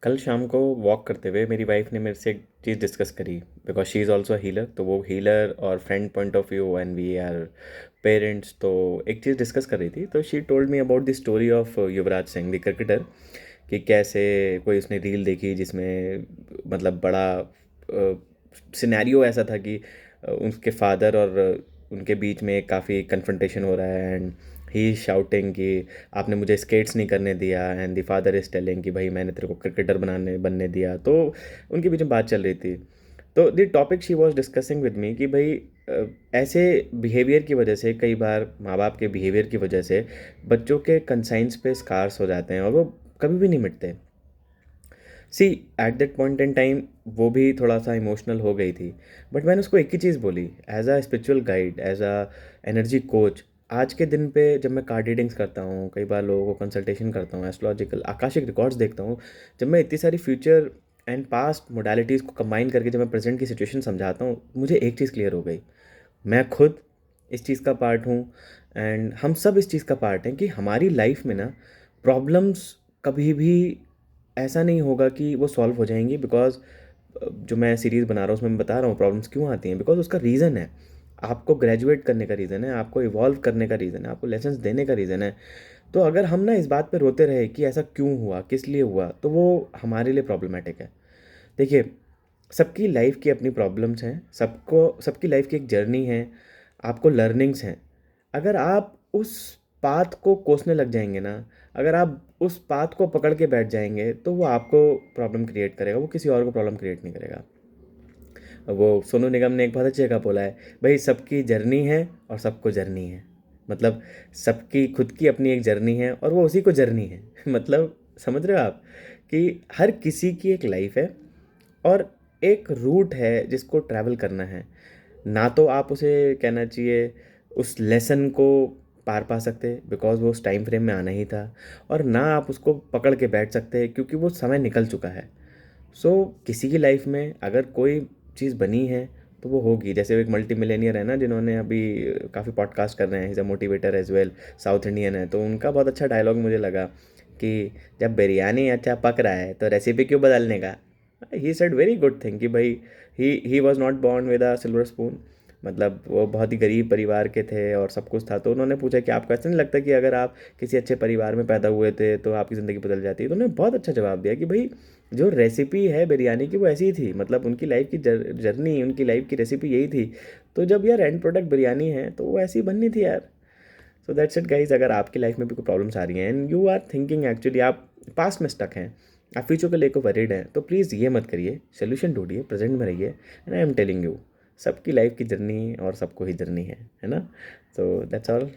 कल शाम को वॉक करते हुए मेरी वाइफ ने मेरे से एक चीज़ डिस्कस करी, because she is also healer. तो वो हीलर और friend point of view and we are parents, तो एक चीज़ डिस्कस कर रही थी। तो she told me about the story of Yuvraj Singh the cricketer, कि कैसे कोई उसने रील देखी जिसमें मतलब बड़ा सिनेरियो ऐसा था कि उनके फादर और उनके बीच में काफ़ी कन्फ्रंटेशन हो रहा है, एंड ही शाउटिंग कि आपने मुझे स्केट्स नहीं करने दिया, and the father is telling कि भाई मैंने तेरे को क्रिकेटर बनने दिया। तो उनके बीच में बात चल रही थी। तो the topic she was discussing with me कि भाई ऐसे बिहेवियर की वजह से, कई बार माँ बाप के बिहेवियर की वजह से बच्चों के कंसाइंस पे स्कार्स हो जाते हैं और वो कभी भी नहीं मिटते। See, at that point in time वो भी थोड़ा सा इमोशनल हो गई थी। बट मैंने उसको एक ही चीज़ बोली, as a spiritual guide, as a energy coach. आज के दिन पे जब मैं कार्ड रीडिंग्स करता हूँ, कई बार लोगों को कंसल्टेशन करता हूँ, एस्ट्रोलॉजिकल आकाशिक रिकॉर्ड्स देखता हूँ, जब मैं इतनी सारी फ्यूचर एंड पास्ट मोडालिटीज़ को कंबाइन करके जब मैं प्रेजेंट की सिचुएशन समझाता हूँ, मुझे एक चीज़ क्लियर हो गई। मैं खुद इस चीज़ का पार्ट हूँ, एंड हम सब इस चीज़ का पार्ट हैं कि हमारी लाइफ में ना प्रॉब्लम्स कभी भी ऐसा नहीं होगा कि वो सॉल्व हो जाएंगी। बिकॉज जो मैं सीरीज़ बना रहा हूँ उसमें मैं बता रहा हूँ प्रॉब्लम्स क्यों आती हैं, बिकॉज उसका रीज़न है। आपको ग्रेजुएट करने का रीज़न है, आपको इवॉल्व करने का रीज़न है, आपको लेसन्स देने का रीज़न है। तो अगर हम ना इस बात पे रोते रहे कि ऐसा क्यों हुआ, किस लिए हुआ, तो वो हमारे लिए प्रॉब्लमेटिक है। देखिए, सबकी लाइफ की अपनी प्रॉब्लम्स हैं, सबको सबकी लाइफ की एक जर्नी है, आपको लर्निंग्स हैं। अगर आप उस पाथ को कोसने लग जाएंगे ना, अगर आप उस पाथ को पकड़ के बैठ जाएंगे, तो वो आपको प्रॉब्लम क्रिएट करेगा, वो किसी और को प्रॉब्लम क्रिएट नहीं करेगा। वो सोनू निगम ने एक बहुत अच्छी जगह बोला है, भाई सबकी जर्नी है और सबको जर्नी है। मतलब सबकी खुद की अपनी एक जर्नी है और वो उसी को जर्नी है। मतलब समझ रहे हो आप कि हर किसी की एक लाइफ है और एक रूट है जिसको ट्रैवल करना है। ना तो आप उसे कहना चाहिए उस लेसन को पार पा सकते, बिकॉज वो उस टाइम फ्रेम में आना ही था, और ना आप उसको पकड़ के बैठ सकते क्योंकि वो समय निकल चुका है। सो किसी की लाइफ में अगर कोई चीज़ बनी है तो वो होगी। जैसे एक मल्टी मिलेनियर है ना, जिन्होंने अभी काफ़ी पॉडकास्ट कर रहे हैं, is a motivator as well, south Indian है। तो उनका बहुत अच्छा डायलॉग मुझे लगा कि जब बिरयानी अच्छा पक रहा है तो रेसिपी क्यों बदलने का। He said very good thing कि भाई he was not born with a silver spoon. मतलब वो बहुत ही गरीब परिवार के थे और सब कुछ था। तो उन्होंने पूछा कि आपको ऐसा नहीं लगता कि अगर आप किसी अच्छे परिवार में पैदा हुए थे तो आपकी ज़िंदगी बदल जाती है। तो उन्होंने बहुत अच्छा जवाब दिया कि भाई जो रेसिपी है बिरयानी की वो ऐसी ही थी। मतलब उनकी लाइफ की जर्नी, उनकी लाइफ की रेसिपी यही थी। तो जब यार एंड प्रोडक्ट बिरयानी है तो वो ऐसी बननी थी यार। So that's it guys. अगर आपकी लाइफ में भी कोई प्रॉब्लम्स आ रही हैं and you are thinking actually आप पास्ट में स्टक हैं, आप फ्यूचर को लेकर वरीड हैं, तो प्लीज़ ये मत करिए, सोल्यूशन ढूंढिए, प्रेजेंट में रहिए। And I am telling you, सबकी लाइफ की जर्नी और सबको ही जर्नी है ना। So that's all.